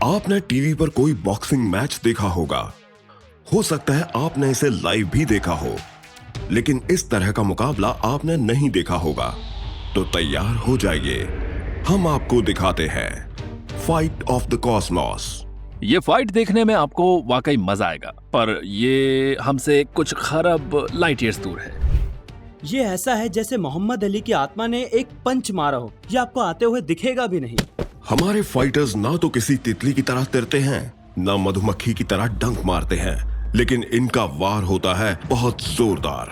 आपने टीवी पर कोई बॉक्सिंग मैच देखा होगा। हो सकता है आपने इसे लाइव भी देखा हो, लेकिन इस तरह का मुकाबला आपने नहीं देखा होगा। तो तैयार हो जाइए, हम आपको दिखाते हैं फाइट ऑफ द कॉस्मोस। ये फाइट देखने में आपको वाकई मजा आएगा, पर ये हमसे कुछ खरब लाइट ईयर्स दूर है। ये ऐसा है जैसे मोहम्मद अली की आत्मा ने एक पंच मारा हो। ये आपको आते हुए दिखेगा भी नहीं। हमारे फाइटर्स ना तो किसी तितली की तरह तैरते हैं, ना मधुमक्खी की तरह डंक मारते हैं, लेकिन इनका वार होता है बहुत जोरदार।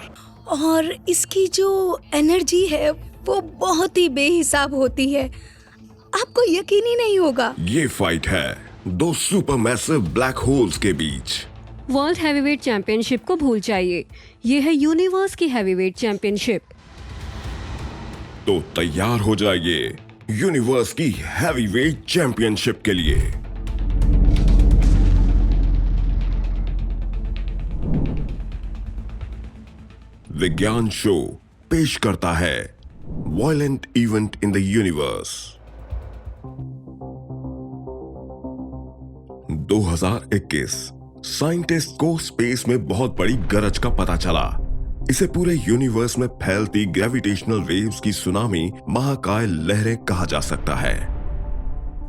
और इसकी जो एनर्जी है वो बहुत ही बेहिसाब होती है, आपको यकीन ही नहीं होगा। ये फाइट है दो सुपर मैसिव ब्लैक होल्स के बीच। वर्ल्ड हैवीवेट चैंपियनशिप को भूल जाइए, ये है यूनिवर्स की हैवीवेट चैंपियनशिप। तो तैयार हो जाइए यूनिवर्स की हैवीवेट चैंपियनशिप के लिए। विज्ञान शो पेश करता है violent event in the universe. 2021 scientist को स्पेस में बहुत बड़ी गरज का पता चला। इसे पूरे यूनिवर्स में फैलती ग्रेविटेशनल वेव्स की सुनामी महाकाय लहरें कहा जा सकता है।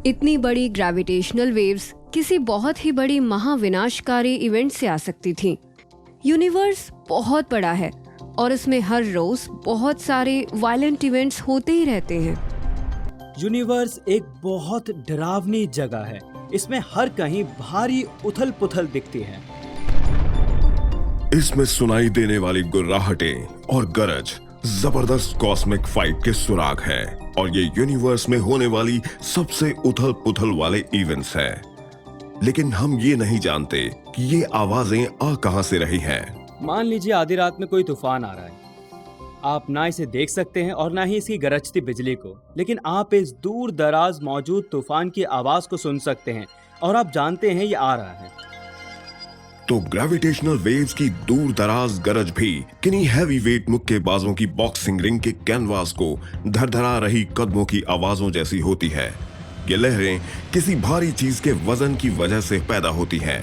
इतनी बड़ी ग्रेविटेशनल वेव्स किसी बहुत ही बड़ी महाविनाशकारी इवेंट से आ सकती थी। यूनिवर्स बहुत बड़ा है और इसमें हर रोज बहुत सारे वायलेंट इवेंट्स होते ही रहते हैं। यूनिवर्स एक बहुत डरावनी जगह है। इसमें हर कहीं भारी उथल पुथल दिखती है। इसमें सुनाई देने वाली गुर्राहटें और गरज जबरदस्त कॉस्मिक फाइट के सुराग है, और ये यूनिवर्स में होने वाली सबसे उथल पुथल वाले इवेंट्स हैं। लेकिन हम ये नहीं जानते कि ये आवाजें आ कहां से रही हैं। मान लीजिए आधी रात में कोई तूफान आ रहा है। आप ना इसे देख सकते हैं और ना ही इसकी गरजती बिजली को, लेकिन आप इस दूर दराज मौजूद तूफान की आवाज को सुन सकते हैं और आप जानते हैं ये आ रहा है। तो ग्रेविटेशनल वेव्स की दूर दराज गरज भी किन्हीं हैवी वेट मुक्केबाजों की बॉक्सिंग रिंग के कैनवास को धड़धड़ा रही कदमों की आवाजों जैसी होती है। ये लहरें किसी भारी चीज के वजन की वजह से पैदा होती हैं।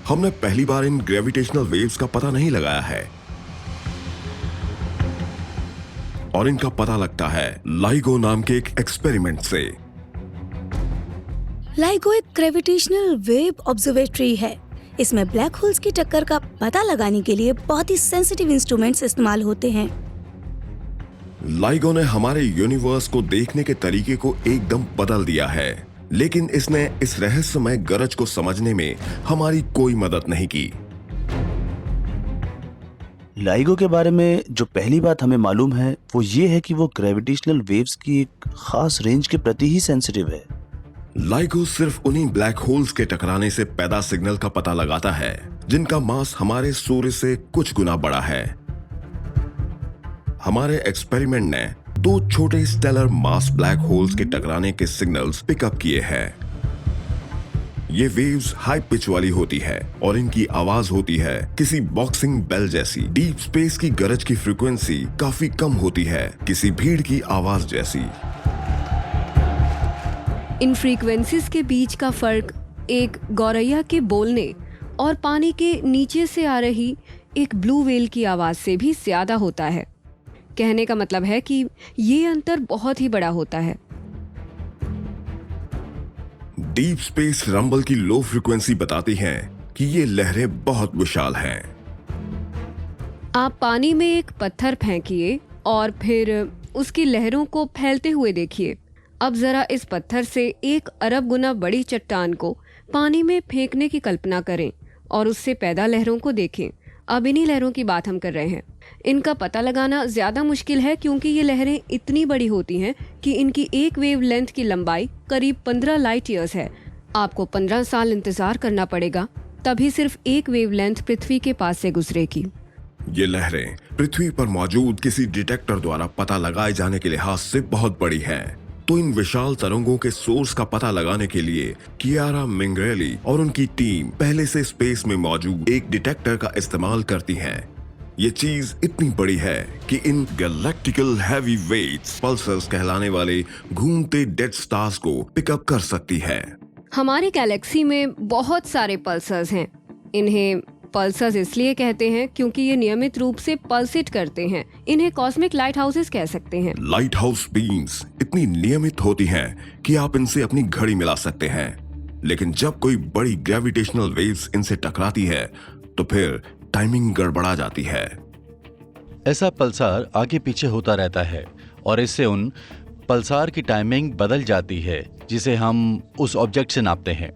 हमने पहली बार इन ग्रेविटेशनल वेव्स का पता नहीं लगाया है, और इनका पता लगता है लाइगो नाम के एक एक्सपेरिमेंट से। लाइगो एक ग्रेविटेशनल वेव ऑब्जर्वेटरी है। इसमें ब्लैक होल्स की टक्कर का पता लगाने के लिए बहुत ही सेंसिटिव इंस्ट्रूमेंट्स इस्तेमाल होते हैं। लाइगो ने हमारे यूनिवर्स को देखने के तरीके को एकदम बदल दिया है, लेकिन इसने इस रहस्यमय गरज को समझने में हमारी कोई मदद नहीं की। लाइगो के बारे में जो पहली बात हमें मालूम है वो ये है कि वो ग्रेविटेशनल वेव्स की एक खास रेंज के प्रति ही सेंसिटिव है। लाइगो सिर्फ उन्हीं ब्लैक होल्स के टकराने से पैदा सिग्नल का पता लगाता है जिनका मास हमारे सूर्य से कुछ गुना बड़ा है। हमारे एक्सपेरिमेंट ने दो छोटे स्टेलर मास ब्लैक होल्स के टकराने के सिग्नल्स पिकअप किए हैं। ये वेव्स हाई पिच वाली होती है और इनकी आवाज होती है किसी बॉक्सिंग बेल जैसी। डीप स्पेस की गरज की फ्रीक्वेंसी काफी कम होती है, किसी भीड़ की आवाज जैसी। इन फ्रीक्वेंसीज के बीच का फर्क एक गौरैया के बोलने और पानी के नीचे से आ रही एक ब्लू व्हेल की आवाज से भी ज्यादा होता है। कहने का मतलब है कि ये अंतर बहुत ही बड़ा होता है। डीप स्पेस रंबल की लो फ्रीक्वेंसी बताती है कि ये लहरें बहुत विशाल हैं। आप पानी में एक पत्थर फेंकिए और फिर उसकी लहरों को फैलते हुए देखिए। अब जरा इस पत्थर से 1 अरब गुना बड़ी चट्टान को पानी में फेंकने की कल्पना करें और उससे पैदा लहरों को देखें। अब इन्हीं लहरों की बात हम कर रहे हैं। इनका पता लगाना ज्यादा मुश्किल है क्योंकि ये लहरें इतनी बड़ी होती हैं कि इनकी एक वेव लेंथ की लंबाई करीब 15 लाइट ईयर्स है। आपको 15 साल इंतजार करना पड़ेगा, तभी सिर्फ एक वेव लेंथ पृथ्वी के पास से गुजरेगी। ये लहरें पृथ्वी पर मौजूद किसी डिटेक्टर द्वारा पता लगाए जाने के लिहाज से बहुत बड़ी हैं। तो इन विशाल तरंगों के सोर्स का पता लगाने के लिए कियारा मिंग्रेली और उनकी टीम पहले से स्पेस में मौजूद एक डिटेक्टर का इस्तेमाल करती हैं। ये चीज इतनी बड़ी है कि इन गैलेक्टिकल हैवी वेट्स पल्सर्स कहलाने वाले घूमते डेड स्टार्स को पिकअप कर सकती है। हमारी गैलेक्सी में बहुत सारे पल्सर्स हैं। इन्हें पल्सर्स इसलिए कहते हैं क्योंकि ये नियमित रूप से पल्सेट करते हैं। इन्हें कॉस्मिक लाइट हाउसेस कह सकते हैं। लाइट हाउस बीम्स इतनी नियमित होती हैं कि आप इनसे अपनी घड़ी मिला सकते हैं, लेकिन जब कोई बड़ी ग्रेविटेशनल वेव्स इनसे टकराती है तो फिर टाइमिंग गड़बड़ा जाती है। ऐसा पल्सार आगे पीछे होता रहता है और इससे उन पल्सार की टाइमिंग बदल जाती है जिसे हम उस ऑब्जेक्ट से नापते हैं।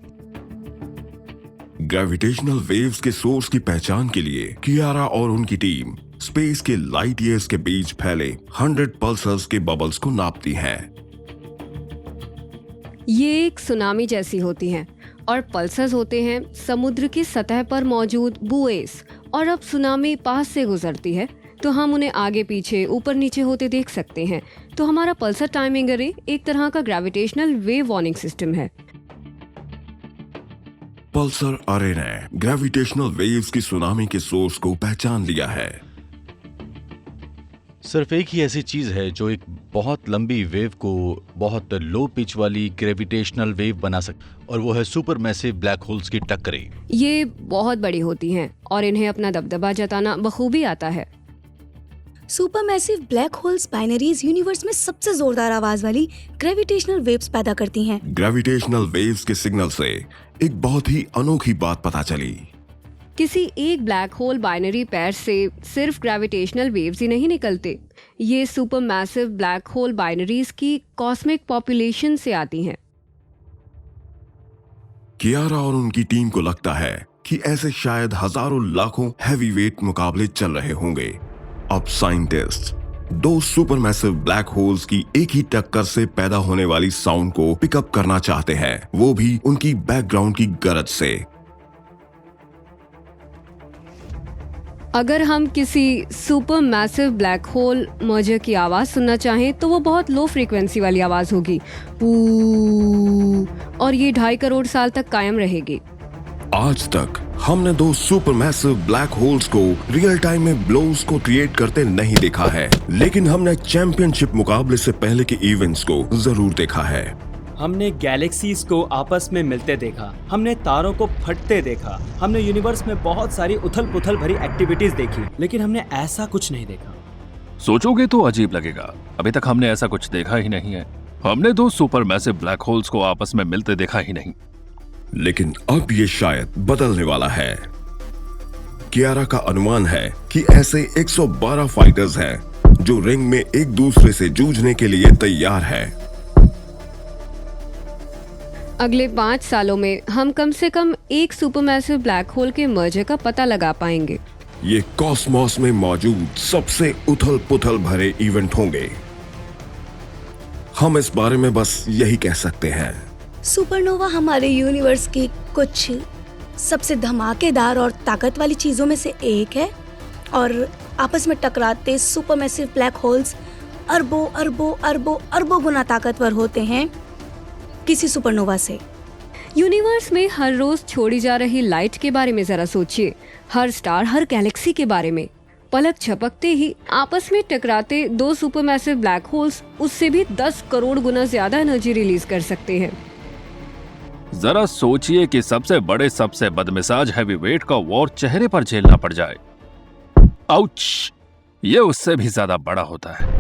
ग्रेविटेशनल वेव्स के सोर्स की पहचान के लिए कियारा और उनकी टीम स्पेस के लाइट ईयर्स के बीच फैले 100 पल्सर्स के बबल्स को नापती हैं। ये एक सुनामी जैसी होती हैं और पल्सर्स होते हैं समुद्र की सतह पर मौजूद बुएस। और अब सुनामी पास से गुजरती है तो हम उन्हें आगे पीछे ऊपर नीचे होते देख सकते हैं। तो हमारा पल्सर टाइमिंग अरे एक तरह का ग्रेविटेशनल वेव वार्निंग सिस्टम है। पल्सर अरे ने ग्रेविटेशनल वेव्स की सुनामी के सोर्स को पहचान लिया है। सिर्फ एक ही ऐसी चीज है जो एक बहुत लंबी वेव को बहुत लो पिच वाली ग्रेविटेशनल वेव बना सकती, और वो है सुपर मैसिव ब्लैक होल्स की टक्करें। ये बहुत बड़ी होती हैं और इन्हें अपना दबदबा जताना बखूबी आता है। Supermassive black holes binaries universe में सबसे जोरदार आवाज वाली ग्रेविटेशनल वेव्स पैदा करती हैं। ग्रेविटेशनल वेव्स के सिग्नल से एक बहुत ही अनोखी बात पता चली। किसी एक ब्लैक होल बाइनरी पेयर से सिर्फ ग्रेविटेशनल वेव्स ही नहीं निकलते। ये सुपरमैसिव ब्लैक होल बाइनरीज की कॉस्मिक पॉपुलेशन से आती हैं। कियारा और उनकी टीम को लगता है कि ऐसे शायद हजारों लाखों हैवीवेट मुकाबले चल रहे होंगे। अब साइंटिस्ट 2 सुपरमैसिव ब्लैक होल्स की एक ही टक्कर से पैदा होने वाली साउंड को पिकअप करना चाहते हैं, वो भी उनकी बैकग्राउंड की गरज से। अगर हम किसी super massive black hole merger की आवाज सुनना चाहें तो वो बहुत लो फ्रीक्वेंसी वाली आवाज होगी और ये 2.5 करोड़ साल तक कायम रहेगी। आज तक हमने 2 सुपरमैसिव ब्लैक होल्स को रियल टाइम में ब्लोज को क्रिएट करते नहीं देखा है, लेकिन हमने चैंपियनशिप मुकाबले से पहले के इवेंट्स को जरूर देखा है। हमने गैलेक्सीज को आपस में मिलते देखा, हमने तारों को फटते देखा, हमने यूनिवर्स में बहुत सारी उथल पुथल भरी एक्टिविटीज देखी, लेकिन हमने ऐसा कुछ नहीं देखा। सोचोगे तो अजीब लगेगा, अभी तक हमने ऐसा कुछ देखा ही नहीं है। हमने 2 सुपरमैसिव ब्लैक होल्स को आपस में मिलते देखा ही नहीं। लेकिन अब ये शायद बदलने वाला है। कियारा का अनुमान है कि ऐसे 112 फाइटर्स हैं जो रिंग में एक दूसरे से जूझने के लिए तैयार हैं। अगले 5 सालों में हम कम से कम एक सुपरमैसिव ब्लैक होल के मर्जर का पता लगा पाएंगे। ये कॉस्मोस में मौजूद सबसे उथल पुथल भरे इवेंट होंगे। हम इस बारे में बस यही कह सकते हैं। सुपरनोवा हमारे यूनिवर्स की कुछ सबसे धमाकेदार और ताकत वाली चीजों में से एक है, और आपस में टकराते सुपरमैसिव ब्लैक होल्स अरबों अरबों अरबों अरबों गुना ताकतवर होते हैं किसी सुपरनोवा से। यूनिवर्स में हर रोज छोड़ी जा रही लाइट के बारे में जरा सोचिए। हर स्टार, हर गैलेक्सी के बारे में। पलक झपकते ही आपस में टकराते 2 सुपरमैसिव ब्लैक होल्स उससे भी 10 करोड़ गुना ज्यादा एनर्जी रिलीज कर सकते हैं। जरा सोचिए कि सबसे बड़े सबसे बदमिजाज हैवीवेट का वॉर चेहरे पर झेलना पड़ जाए। आउच! ये उससे भी ज्यादा बड़ा होता है।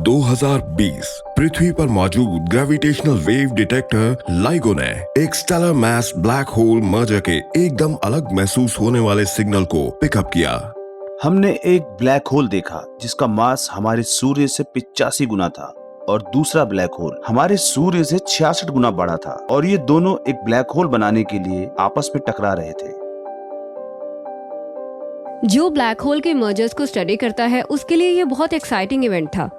2020 पृथ्वी पर मौजूद ग्रेविटेशनल वेव डिटेक्टर लाइगो ने एक stellar mass black hole merger के एकदम अलग महसूस होने वाले सिग्नल को पिकअप किया। हमने एक ब्लैक होल देखा जिसका मास हमारे सूर्य से 85 गुना था, और दूसरा ब्लैक होल हमारे सूर्य से 66 गुना बड़ा था, और ये दोनों एक ब्लैक होल बनाने के लिए आपस में टकरा रहे थे। जो ब्लैक होल के मर्जर्स को स्टडी करता है उसके लिए ये बहुत एक्साइटिंग इवेंट था।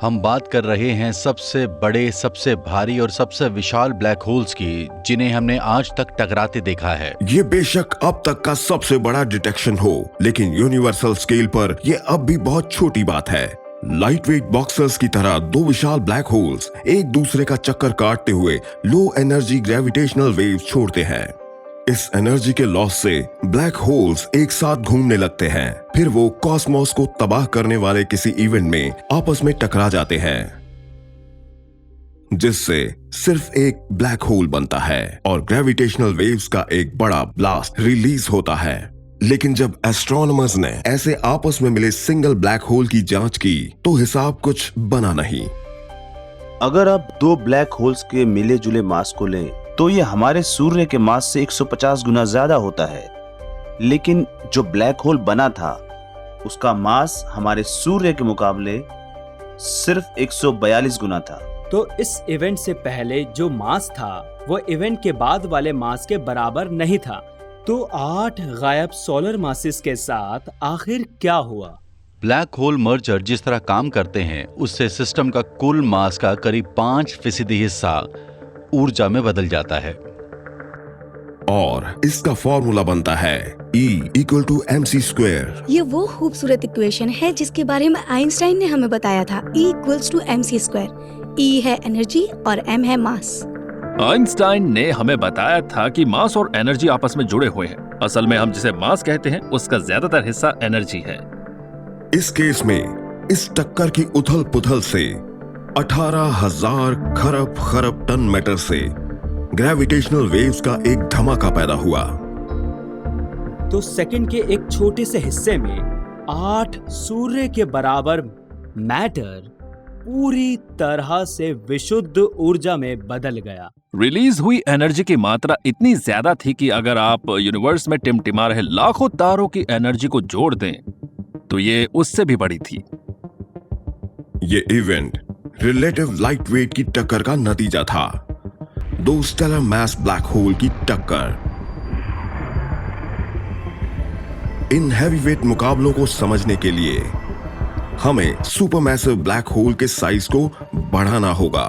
हम बात कर रहे हैं सबसे बड़े, सबसे भारी और सबसे विशाल ब्लैक होल्स की, जिन्हें हमने आज तक टकराते देखा है। ये बेशक अब तक का सबसे बड़ा डिटेक्शन हो, लेकिन यूनिवर्सल स्केल पर ये अब भी बहुत छोटी बात है। लाइट वेट बॉक्सर्स की तरह 2 विशाल ब्लैक होल्स एक दूसरे का चक्कर काटते हुए लो एनर्जी ग्रेविटेशनल वेव्स छोड़ते हैं। इस एनर्जी के लॉस से ब्लैक होल्स एक साथ घूमने लगते हैं, फिर वो कॉस्मोस को तबाह करने वाले किसी इवेंट में आपस में टकरा जाते हैं, जिससे सिर्फ एक ब्लैक होल बनता है और ग्रेविटेशनल वेव्स का एक बड़ा ब्लास्ट रिलीज होता है। लेकिन जब एस्ट्रोनॉमर्स ने ऐसे आपस में मिले सिंगल ब्लैक होल की जांच की तो हिसाब कुछ बना नहीं। अगर आप दो ब्लैक होल्स के मिले जुले मास को लें तो ये हमारे सूर्य के मास से 150 गुना ज्यादा होता है, लेकिन जो ब्लैक होल बना था उसका मास हमारे सूर्य के मुकाबले सिर्फ 142 गुना था। तो इस इवेंट से पहले जो मास था वो इवेंट के बाद वाले मास के बराबर नहीं था। तो 8 गायब सोलर मासेस के साथ आखिर क्या हुआ? ब्लैक होल मर्जर जिस तरह काम करते हैं उससे सिस्टम का कुल मास का करीब 5% हिस्सा ऊर्जा में बदल जाता है और इसका फॉर्मूला बनता है E = mc²। ये वो खूबसूरत इक्वेशन है जिसके बारे में आइंस्टाइन ने हमें बताया था। E = mc²। E है एनर्जी और m है मास। आइंस्टाइन ने हमें बताया था कि मास और एनर्जी आपस में जुड़े हुए हैं। असल में हम जिसे मास कहते हैं उसका ज्यादातर हिस्सा एनर्जी है। इस केस में इस टक्कर की उथल पुथल से 18,000 खरब टन मैटर से ग्रेविटेशनल वेव्स का एक धमाका पैदा हुआ। तो सेकंड के एक छोटे से हिस्से में 8 सूर्य के बराबर मैटर पूरी तरह से विशुद्ध ऊर्जा में बदल गया। रिलीज हुई एनर्जी की मात्रा इतनी ज्यादा थी कि अगर आप यूनिवर्स में टिमटिमा रहे लाखों तारों की एनर्जी को जोड़ दें तो ये उससे भी बड़ी थी। ये इवेंट रिलेटिव लाइट वेट की टक्कर का नतीजा था। दो स्टेलर मास ब्लैक होल की टक्कर। इन हैवीवेट मुकाबलों को समझने के लिए हमें सुपरमैसिव ब्लैक होल के साइज को बढ़ाना होगा।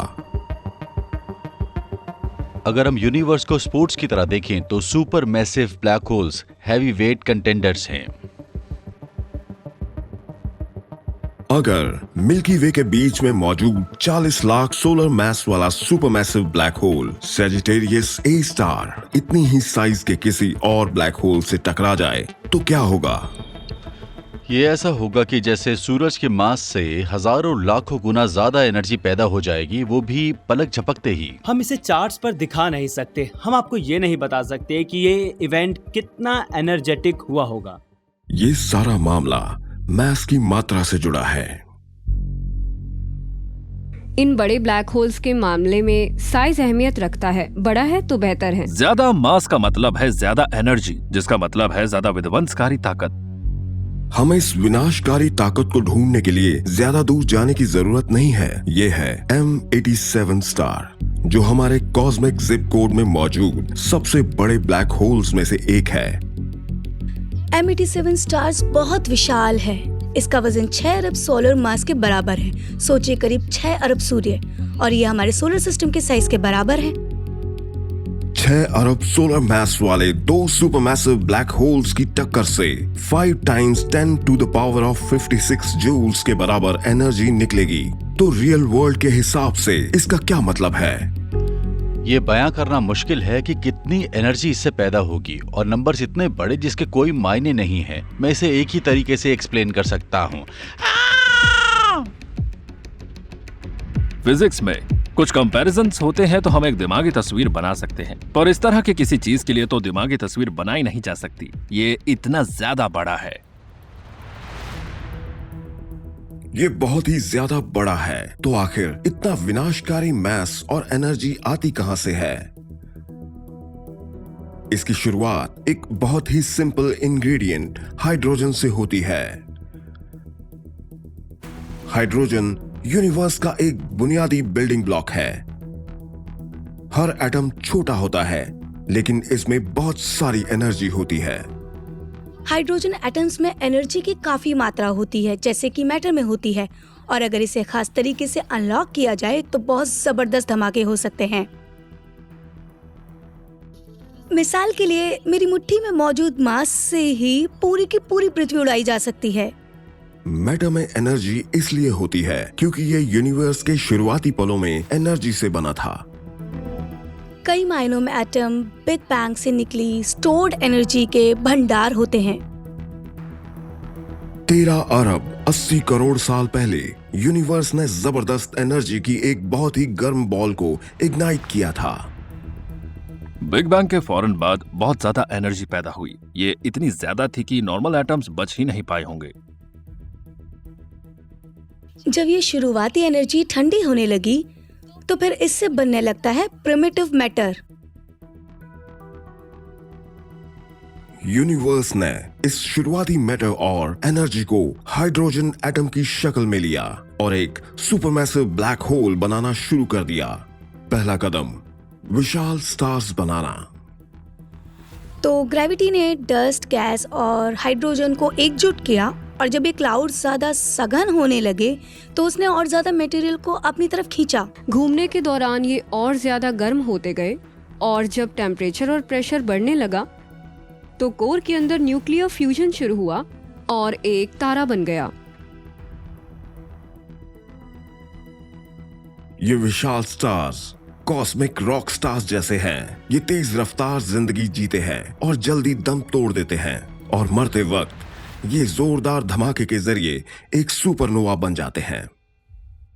अगर हम यूनिवर्स को स्पोर्ट्स की तरह देखें तो super massive black holes heavy weight contenders हैं। अगर मिल्की वे के बीच में मौजूद 40 लाख सोलर मास वाला supermassive black whole Sagittarius A star इतनी ही साइज के किसी और ब्लैक होल से टकरा जाए तो क्या होगा? ये ऐसा होगा कि जैसे सूरज के मास से हजारों लाखों गुना ज्यादा एनर्जी पैदा हो जाएगी, वो भी पलक झपकते ही। हम इसे चार्ट्स पर दिखा नहीं सकते। हम आपको ये नहीं बता सकते कि ये इवेंट कितना एनर्जेटिक हुआ होगा। ये सारा मामला मास की मात्रा से जुड़ा है। इन बड़े ब्लैक होल्स के मामले में साइज अहमियत रखता है। बड़ा है तो बेहतर है। ज्यादा मास का मतलब है ज्यादा एनर्जी, जिसका मतलब है ज्यादा विध्वंसकारी ताकत। हमें इस विनाशकारी ताकत को ढूंढने के लिए ज्यादा दूर जाने की जरूरत नहीं है। ये है M87 स्टार, जो हमारे कॉस्मिक जिप कोड में मौजूद सबसे बड़े ब्लैक होल्स में से एक है। M87 स्टार्स बहुत विशाल है। इसका वजन 6 अरब सोलर मास के बराबर है। सोचिए करीब 6 अरब सूर्य, और ये हमारे सोलर सिस्टम के साइज के बराबर है। 6 अरब सोलर मास वाले दो सुपरमैसिव ब्लैक होल्स की टक्कर से 5 × 10⁻56 जूल्स के बराबर एनर्जी निकलेगी। तो रियल वर्ल्ड के हिसाब से इसका क्या मतलब है? ये बयां करना मुश्किल है कि कितनी एनर्जी इससे पैदा होगी, और नंबर्स इतने बड़े जिसके कोई मायने नहीं है। मैं इसे एक ही तरीके से एक्सप्लेन कर सकता हूँ। फिजिक्स में कुछ कंपैरिजन्स होते हैं तो हम एक दिमागी तस्वीर बना सकते हैं, पर इस तरह की किसी चीज के लिए तो दिमागी तस्वीर बनाई नहीं जा सकती। ये इतना ज्यादा बड़ा है। ये बहुत ही ज्यादा बड़ा है। तो आखिर इतना विनाशकारी मास और एनर्जी आती कहां से है? इसकी शुरुआत एक बहुत ही सिंपल इंग्रेडिएंट हाइड्रोजन से होती है। हाइड्रोजन यूनिवर्स का एक बुनियादी बिल्डिंग ब्लॉक है। हर एटम छोटा होता है, लेकिन इसमें बहुत सारी एनर्जी होती है। हाइड्रोजन एटम्स में एनर्जी की काफी मात्रा होती है, जैसे कि मैटर में होती है, और अगर इसे खास तरीके से अनलॉक किया जाए तो बहुत जबरदस्त धमाके हो सकते हैं। मिसाल के लिए मेरी मुट्ठी में मौजूद मास से ही पूरी की पूरी पृथ्वी उड़ाई जा सकती है। मैटर में एनर्जी इसलिए होती है क्योंकि ये यूनिवर्स के शुरुआती पलों में एनर्जी से बना था। कई मायनों में एटम बिग बैंग से निकली स्टोर्ड एनर्जी के भंडार होते हैं। 13 अरब 80 करोड़ साल पहले यूनिवर्स ने जबरदस्त एनर्जी की एक बहुत ही गर्म बॉल को इग्नाइट किया था। बिग बैंग के फौरन बाद बहुत ज्यादा एनर्जी पैदा हुई। ये इतनी ज्यादा थी कि नॉर्मल एटम्स बच ही नहीं पाए होंगे। जब ये शुरुआती एनर्जी ठंडी होने लगी तो फिर इससे बनने लगता है प्रिमिटिव मैटर। यूनिवर्स ने इस शुरुआती मैटर और एनर्जी को हाइड्रोजन एटम की शक्ल में लिया और एक सुपरमैसिव ब्लैक होल बनाना शुरू कर दिया। पहला कदम, विशाल स्टार्स बनाना। तो ग्रेविटी ने डस्ट, गैस और हाइड्रोजन को एकजुट किया और जब ये क्लाउड ज्यादा सघन होने लगे तो उसने और ज्यादा मटेरियल को अपनी तरफ खींचा। घूमने के दौरान ये और ज्यादा गर्म होते गए और जब टेम्परेचर और प्रेशर बढ़ने लगा तो कोर के अंदर न्यूक्लियर फ्यूजन शुरू हुआ और एक तारा बन गया। ये विशाल स्टार्स कॉस्मिक रॉक स्टार्स जैसे हैं। ये तेज रफ्तार जिंदगी जीते हैं और जल्दी दम तोड़ देते हैं और मरते वक्त ये जोरदार धमाके के जरिए एक सुपरनोवा बन जाते हैं।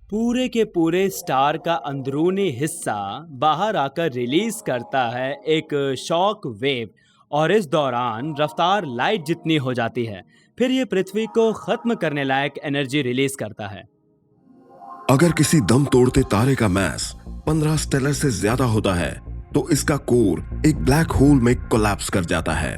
पूरे के पूरे स्टार का अंदरूनी हिस्सा बाहर आकर रिलीज करता है एक शॉक वेव और इस दौरान रफ्तार लाइट जितनी हो जाती है। फिर ये पृथ्वी को खत्म करने लायक एनर्जी रिलीज करता है। अगर किसी दम तोड़ते तारे का मास 15 स्टेलर से ज्यादा होता है तो इसका कोर एक ब्लैक होल में कोलैप्स कर जाता है।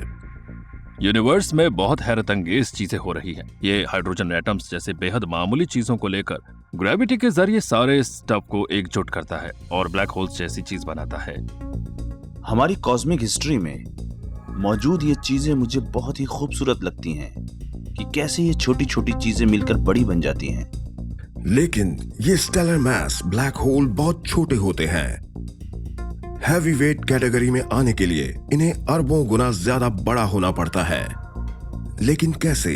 यूनिवर्स में बहुत हैरतअंगेज चीजें हो रही हैं। ये हाइड्रोजन एटम्स जैसे बेहद मामूली चीजों को लेकर ग्रेविटी के जरिए सारे स्टफ को एकजुट करता है और ब्लैक होल्स जैसी चीज बनाता है। हमारी कॉस्मिक हिस्ट्री में मौजूद ये चीजें मुझे बहुत ही खूबसूरत लगती हैं कि कैसे ये छोटी छोटी चीजें मिलकर बड़ी बन जाती हैं। लेकिन ये स्टेलर मास ब्लैक होल बहुत छोटे होते हैं। हैवी वेट कैटेगरी में आने के लिए इन्हें अरबों गुना ज्यादा बड़ा होना पड़ता है। लेकिन कैसे?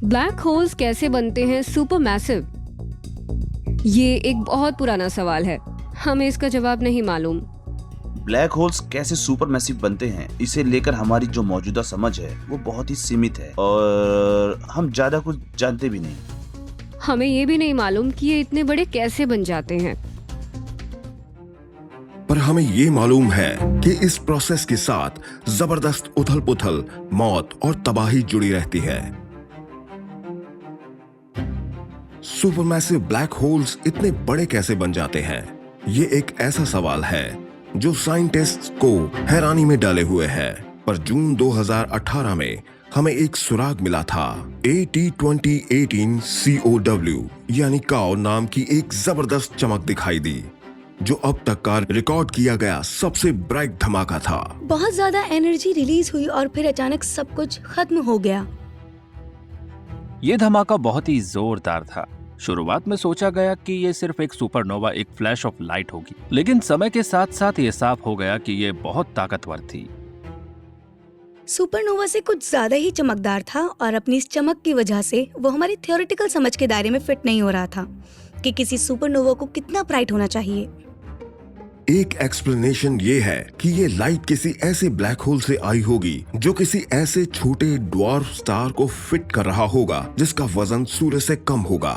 ब्लैक होल्स कैसे बनते हैं सुपरमैसिव? ये एक बहुत पुराना सवाल है, हमें इसका जवाब नहीं मालूम। ब्लैक होल्स कैसे सुपरमैसिव बनते हैं, इसे लेकर हमारी जो मौजूदा समझ है वो बहुत ही सीमित है और हम ज्यादा कुछ जानते भी नहीं। हमें ये भी नहीं मालूम कि ये इतने बड़े कैसे बन जाते हैं। पर हमें ये मालूम है कि इस प्रोसेस के साथ जबरदस्त उथल पुथल, मौत और तबाही जुड़ी रहती है। सुपरमैसिव ब्लैक होल्स इतने बड़े कैसे बन जाते हैं? ये एक ऐसा सवाल है जो साइंटिस्ट्स को हैरानी में डाले हुए है। पर जून 2018 में हमें एक सुराग मिला था। AT2018 COW यानी काओ नाम की एक जबरदस्त चमक दिखाई दी जो अब तक का रिकॉर्ड किया गया सबसे ब्राइट धमाका था। बहुत ज्यादा एनर्जी रिलीज हुई और फिर अचानक सब कुछ खत्म हो गया। ये धमाका बहुत ही जोरदार था। शुरुआत में सोचा गया कि ये सिर्फ एक सुपरनोवा, एक फ्लैश ऑफ लाइट होगी, लेकिन समय के साथ साथ ये साफ हो गया कि ये बहुत ताकतवर थी। सुपरनोवा से कुछ ज्यादा ही चमकदार था और अपनी इस चमक की वजह से वो हमारी थ्योरेटिकल समझ के दायरे में फिट नहीं हो रहा था कि किसी सुपरनोवा को कितना ब्राइट होना चाहिए। एक एक्सप्लेनेशन ये है कि ये लाइट किसी ऐसे ब्लैक होल से आई होगी जो किसी ऐसे छोटे ड्वार्फ स्टार को फिट कर रहा होगा जिसका वजन सूर्य से कम होगा।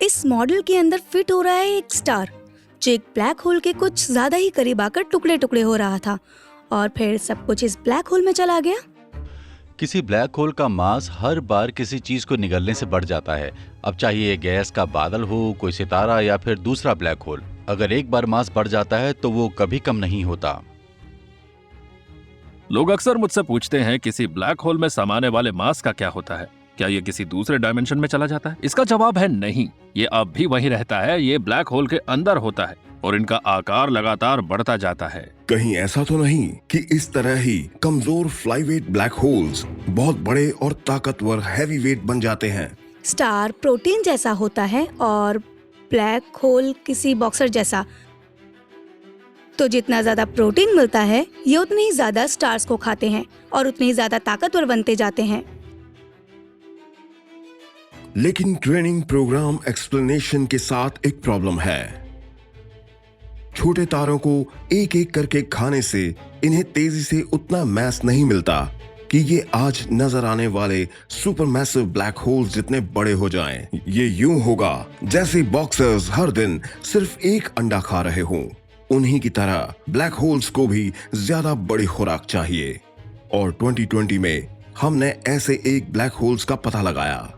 इस मॉडल के अंदर फिट हो रहा है एक स्टार जो एक ब्लैक होल के कुछ ज्यादा ही करीब आकर टुकड़े टुकड़े हो रहा था और फिर सब कुछ इस ब्लैक होल में चला गया। किसी ब्लैक होल का मास हर बार किसी चीज को निगलने से बढ़ जाता है। अब चाहिए ये गैस का बादल हो, कोई सितारा या फिर दूसरा ब्लैक होल। अगर एक बार मास बढ़ जाता है तो वो कभी कम नहीं होता। लोग अक्सर मुझसे पूछते हैं किसी ब्लैक होल में समाने वाले मास का क्या होता है, क्या ये किसी दूसरे डायमेंशन में चला जाता है? इसका जवाब है नहीं, ये अब भी वहीं रहता है। ये ब्लैक होल के अंदर होता है और इनका आकार लगातार बढ़ता जाता है। कहीं ऐसा तो नहीं कि इस तरह ही कमजोर फ्लाईवेट ब्लैक होल्स बहुत बड़े और ताकतवर हैवी वेट बन जाते हैं? स्टार प्रोटीन जैसा होता है और ब्लैक होल किसी बॉक्सर जैसा। तो जितना ज्यादा प्रोटीन मिलता है ये उतने ही ज्यादा स्टार्स को खाते हैं और उतने ही ज्यादा ताकतवर बनते जाते हैं। लेकिन ट्रेनिंग प्रोग्राम एक्सप्लेनेशन के साथ एक प्रॉब्लम है। छोटे तारों को एक एक करके खाने से इन्हें तेजी से उतना मैस नहीं मिलता कि ये आज नजर आने वाले सुपरमैसिव ब्लैक होल्स जितने बड़े हो जाएं। ये यूं होगा जैसे बॉक्सर्स हर दिन सिर्फ एक अंडा खा रहे हों। उन्हीं की तरह ब्लैक होल्स को भी ज्यादा बड़ी खुराक चाहिए। और 2020 में हमने ऐसे एक ब्लैक होल्स का पता लगाया।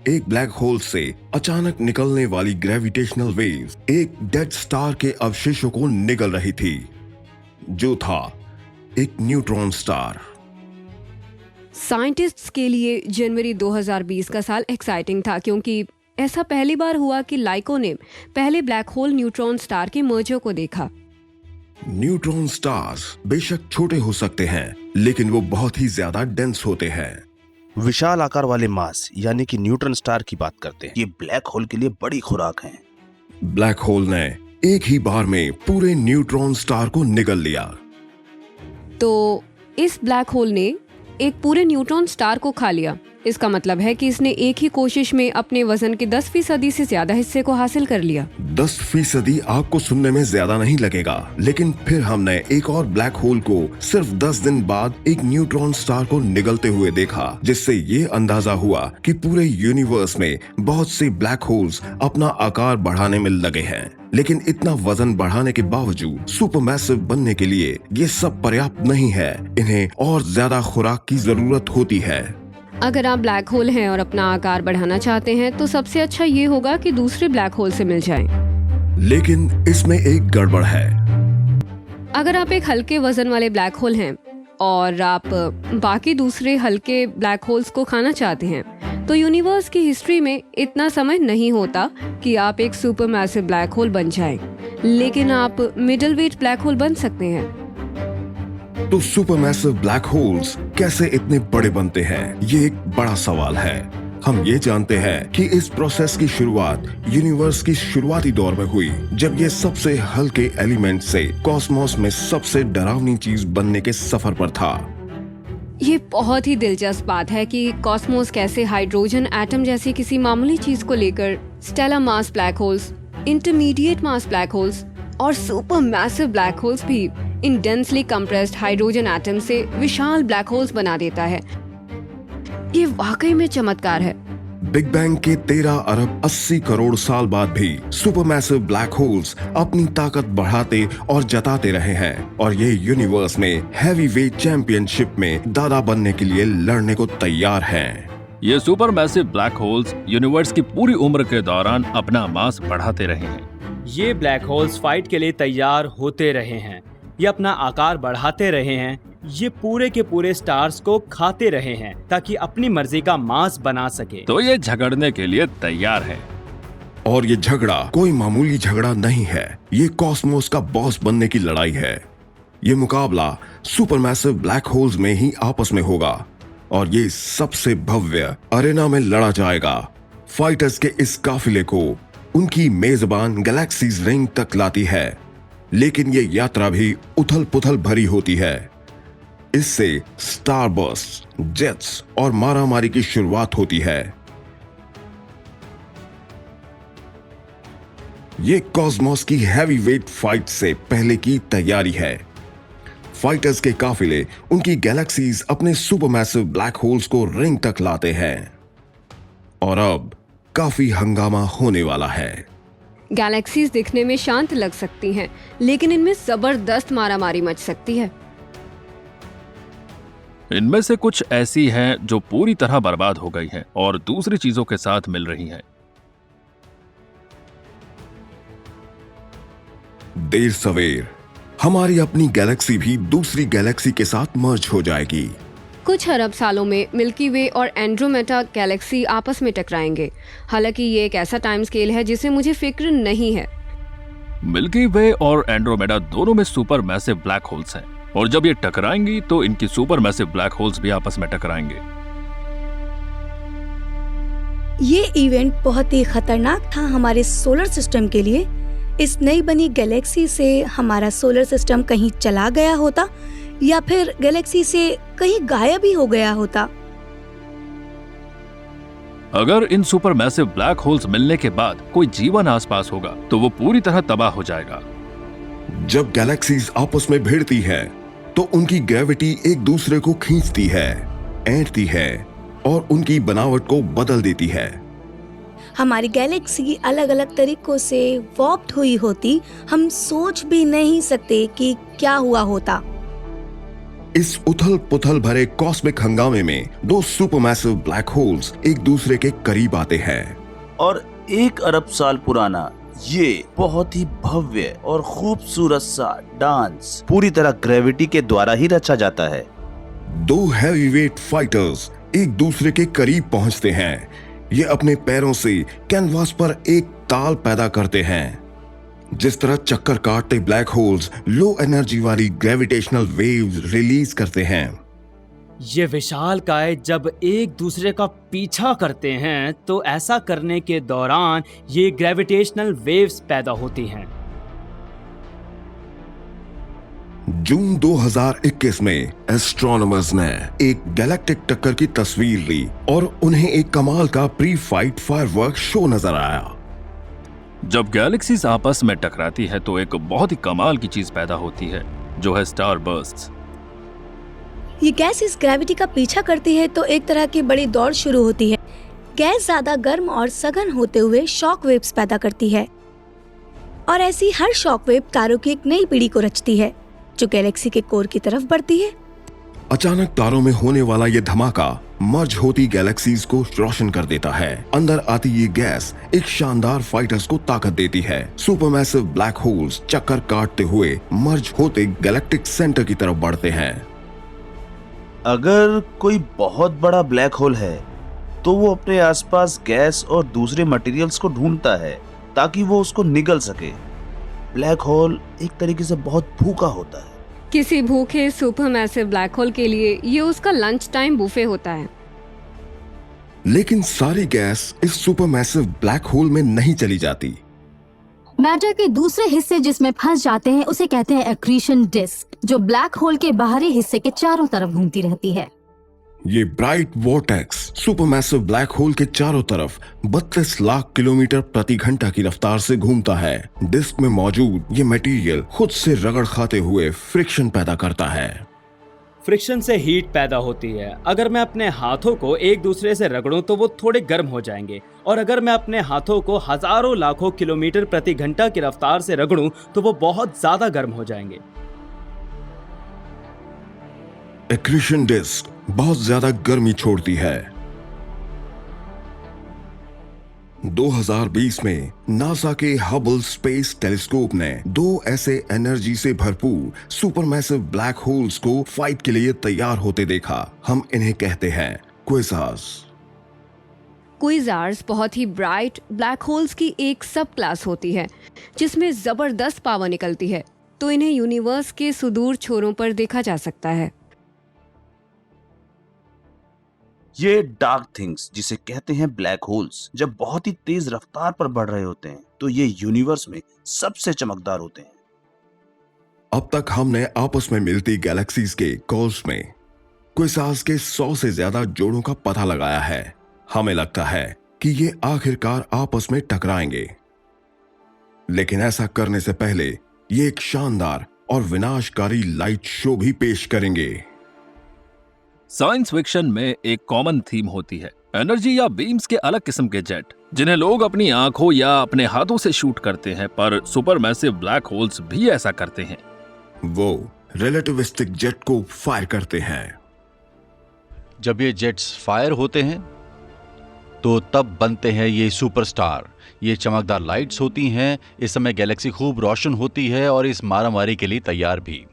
एक ब्लैक होल से अचानक निकलने वाली ग्रेविटेशनल वेव एक डेड स्टार के अवशेषों को निगल रही थी, जो था एक न्यूट्रॉन स्टार। साइंटिस्ट्स के लिए जनवरी 2020 का साल एक्साइटिंग था, क्योंकि ऐसा पहली बार हुआ कि लाइको ने पहले ब्लैक होल न्यूट्रॉन स्टार के मर्जर को देखा। न्यूट्रॉन स्टार्स बेशक छोटे हो सकते हैं, लेकिन वो बहुत ही ज्यादा डेंस होते हैं। विशाल आकार वाले मास यानी कि न्यूट्रॉन स्टार की बात करते हैं। ये ब्लैक होल के लिए बड़ी खुराक है। ब्लैक होल ने एक ही बार में पूरे न्यूट्रॉन स्टार को निगल लिया। तो इस ब्लैक होल ने एक पूरे न्यूट्रॉन स्टार को खा लिया। इसका मतलब है कि इसने एक ही कोशिश में अपने वजन के 10% से ज्यादा हिस्से को हासिल कर लिया। 10% आपको सुनने में ज्यादा नहीं लगेगा, लेकिन फिर हमने एक और ब्लैक होल को सिर्फ 10 दिन बाद एक न्यूट्रॉन स्टार को निगलते हुए देखा, जिससे ये अंदाजा हुआ कि पूरे यूनिवर्स में बहुत से ब्लैक होल्स अपना आकार बढ़ाने में लगे हैं। लेकिन इतना वजन बढ़ाने के बावजूद सुपरमैसिव बनने के लिए ये सब पर्याप्त नहीं है। इन्हें और ज्यादा खुराक की जरूरत होती है। अगर आप ब्लैक होल हैं और अपना आकार बढ़ाना चाहते हैं तो सबसे अच्छा ये होगा कि दूसरे ब्लैक होल से मिल जाएं। लेकिन इसमें एक गड़बड़ है। अगर आप एक हल्के वजन वाले ब्लैक होल हैं और आप बाकी दूसरे हल्के ब्लैक होल्स को खाना चाहते हैं, तो यूनिवर्स की हिस्ट्री में इतना समय नहीं होता कि आप एक सुपरमैसिव ब्लैक होल बन जाएं। लेकिन आप मिडिल वेट ब्लैक होल बन सकते हैं। तो सुपरमैसिव ब्लैक होल्स कैसे इतने बड़े बनते हैं, ये एक बड़ा सवाल है। हम ये जानते हैं कि इस प्रोसेस की शुरुआत यूनिवर्स की शुरुआती दौर में हुई, जब ये सबसे हल्के एलिमेंट से कॉस्मोस में सबसे डरावनी चीज बनने के सफर पर था। ये बहुत ही दिलचस्प बात है कि कॉस्मोस कैसे हाइड्रोजन एटम जैसी किसी मामूली चीज को लेकर stellar mass black holes, intermediate mass black holes और सुपर मैसिव ब्लैक होल्स भी इन डेंसली कंप्रेस्ड हाइड्रोजन एटम से विशाल ब्लैक होल्स बना देता है। ये वाकई में चमत्कार है। बिग बैंग के 13 अरब 80 करोड़ साल बाद भी सुपरमैसिव ब्लैक होल्स अपनी ताकत बढ़ाते और जताते रहे हैं, और ये यूनिवर्स में हैवी वेट चैंपियनशिप में दादा बनने के लिए लड़ने को तैयार हैं। ये सुपरमैसिव ब्लैक होल्स यूनिवर्स की पूरी उम्र के दौरान अपना मास बढ़ाते रहे हैं। ये ब्लैक होल्स फाइट के लिए तैयार होते रहे हैं, ये अपना आकार बढ़ाते रहे हैं, ये पूरे के पूरे स्टार्स को खाते रहे हैं ताकि अपनी मर्जी का मांस बना सके। तो ये झगड़ने के लिए तैयार है। और ये झगड़ा कोई मामूली झगड़ा नहीं है, ये कॉस्मोस का बॉस बनने की लड़ाई है। ये मुकाबला सुपरमैसिव ब्लैक होल्स में ही आपस में होगा, और ये सबसे भव्य अरेना में लड़ा जाएगा। फाइटर्स के इस काफिले को उनकी मेजबान गैलेक्सीज रिंग तक लाती है, लेकिन ये यात्रा भी उथल पुथल भरी होती है। इससे स्टारबर्स्ट, जेट्स और मारामारी की शुरुआत होती है। ये कॉस्मोस की हैवी वेट फाइट से पहले की तैयारी है। फाइटर्स के काफिले उनकी गैलेक्सीज अपने सुपरमैसिव ब्लैक होल्स को रिंग तक लाते हैं, और अब काफी हंगामा होने वाला है। गैलेक्सीज दिखने में शांत लग सकती हैं, लेकिन इनमें जबरदस्त मारामारी मच सकती है। इनमें से कुछ ऐसी हैं जो पूरी तरह बर्बाद हो गई हैं और दूसरी चीजों के साथ मिल रही हैं। देर सवेर हमारी अपनी गैलेक्सी भी दूसरी गैलेक्सी के साथ मर्ज हो जाएगी। कुछ अरब सालों में मिल्की वे और एंड्रोमेडा गैलेक्सी आपस में टकराएंगे। हालांकि ये एक ऐसा टाइम स्केल है जिसे मुझे फिक्र नहीं है। मिल्की वे और एंड्रोमेडा दोनों में सुपर मैसिव ब्लैक होल्स हैं, और जब ये टकराएंगी तो इनकी सुपर मैसिव ब्लैक होल्स भी आपस में टकराएंगे। ये इवेंट बहुत ही खतरनाक था हमारे सोलर सिस्टम के लिए। इस नई बनी गैलेक्सी से हमारा सोलर सिस्टम कहीं चला गया होता, या फिर गैलेक्सी से कहीं गायब ही हो गया होता। अगर इन सुपर मैसिव ब्लैक होल्स मिलने के बाद कोई जीवन आसपास होगा तो वो पूरी तरह तबाह हो जाएगा। जब गैलेक्सीज आपस में भिड़ती है तो उनकी ग्रेविटी एक दूसरे को खींचती है, ऐंठती है और उनकी बनावट को बदल देती है। हमारी गैलेक्सी अलग अलग तरीकों से वॉर्प्ड हुई होती, हम सोच भी नहीं सकते कि क्या हुआ होता। इस उथल पुथल भरे कॉस्मिक हंगामे में दो सुपरमैसिव ब्लैक होल्स एक दूसरे के करीब आते हैं और 1 अरब साल पुराना ये बहुत ही भव्य और खूबसूरत सा डांस पूरी तरह ग्रेविटी के द्वारा ही रचा जाता है। दो हैवीवेट फाइटर्स एक दूसरे के करीब पहुंचते हैं। ये अपने पैरों से कैनवास पर एक ताल पैदा करते हैं। जिस तरह चक्कर काटते ब्लैक होल्स लो एनर्जी वाली ग्रेविटेशनल वेव्स रिलीज करते हैं। ये विशालकाय जब एक दूसरे का पीछा करते हैं तो ऐसा करने के दौरान ये ग्रेविटेशनल वेव्स पैदा होती हैं। जून 2021 में एस्ट्रोनॉमर्स ने एक गैलेक्टिक टक्कर की तस्वीर ली और उन्हें एक कमाल का प्री फाइट फायरवर्क शो नजर आया। जब गैलेक्सीज आपस में टकराती है तो एक बहुत ही कमाल की चीज पैदा होती है जो है स्टार बर्स्ट्स। ये गैस इस ग्रेविटी का पीछा करती है तो एक तरह की बड़ी दौड़ शुरू होती है। गैस ज्यादा गर्म और सघन होते हुए शॉक वेव्स पैदा करती है और ऐसी हर शॉक वेव तारों की एक नई पीढ़ी को रचती है जो गैलेक्सी के कोर की तरफ बढ़ती है। अचानक तारों में होने वाला ये धमाका मर्ज होती गैलेक्सीज को रोशन कर देता है। अंदर आती ये गैस एक शानदार फाइटर्स को ताकत देती है। सुपरमैसिव ब्लैक होल्स चक्कर काटते हुए मर्ज होते गैलेक्टिक सेंटर की तरफ बढ़ते हैं। अगर कोई बहुत बड़ा ब्लैक होल है तो वो अपने आसपास गैस और दूसरे मटेरियल्स को ढूंढता है ताकि वो उसको निगल सके। ब्लैक होल एक तरीके से बहुत भूखा होता है। किसी भूखे सुपरमैसिव ब्लैक होल के लिए ये उसका लंच टाइम बुफे होता है। लेकिन सारी गैस इस सुपरमैसिव ब्लैक होल में नहीं चली जाती। मैटर के दूसरे हिस्से जिसमें फंस जाते हैं उसे कहते हैं एक्रीशन डिस्क, जो ब्लैक होल के बाहरी हिस्से के चारों तरफ घूमती रहती है। ये bright vortex supermassive black whole के चारों तरफ 32 लाख किलोमीटर प्रति घंटा की रफ्तार से घूमता है। डिस्क में मौजूद ये मटेरियल खुद से रगड़ खाते हुए फ्रिक्शन पैदा करता है। फ्रिक्शन से हीट पैदा होती है। अगर मैं अपने हाथों को एक दूसरे से रगड़ूं तो वो थोड़े गर्म हो जाएंगे और अगर मैं अपने हाथों को हजारों लाखों किलोमीटर प्रति घंटा की रफ्तार से रगड़ूं तो वो बहुत ज्यादा गर्म हो जाएंगे। एक्रीशन डिस्क बहुत ज्यादा गर्मी छोड़ती है। 2020 में नासा के हबल स्पेस टेलीस्कोप ने दो ऐसे एनर्जी से भरपूर सुपरमैसिव ब्लैक होल्स को फाइट के लिए तैयार होते देखा। हम इन्हें कहते हैं क्विज़ार्स। क्विज़ार्स बहुत ही ब्राइट ब्लैक होल्स की एक सब क्लास होती है जिसमें जबरदस्त पावर निकलती है, तो इन्हें यूनिवर्स के सुदूर छोरों पर देखा जा सकता है। ये डार्क थिंग्स जिसे कहते हैं ब्लैक होल्स जब बहुत ही तेज रफ्तार पर बढ़ रहे होते हैं तो ये यूनिवर्स में सबसे चमकदार होते हैं। अब तक हमने आपस में मिलती गैलेक्सीज के कोर्स में क्विज़ार्स के 100 से ज्यादा जोड़ों का पता लगाया है। हमें लगता है कि ये आखिरकार आपस में टकराएंगे, लेकिन ऐसा करने से पहले ये एक शानदार और विनाशकारी लाइट शो भी पेश करेंगे। साइंस फिक्शन में एक कॉमन थीम होती है एनर्जी या बीम्स के अलग किस्म के जेट जिन्हें लोग अपनी आंखों या अपने हाथों से शूट करते हैं, पर सुपरमैसिव ब्लैक होल्स भी ऐसा करते हैं। वो रिलेटिविस्टिक जेट को फायर करते हैं। जब ये जेट्स फायर होते हैं तो तब बनते हैं ये सुपरस्टार। ये चमकदार लाइट्स होती हैं। इस समय गैलेक्सी खूब रोशन होती है और इस मारामारी के लिए तैयार भी।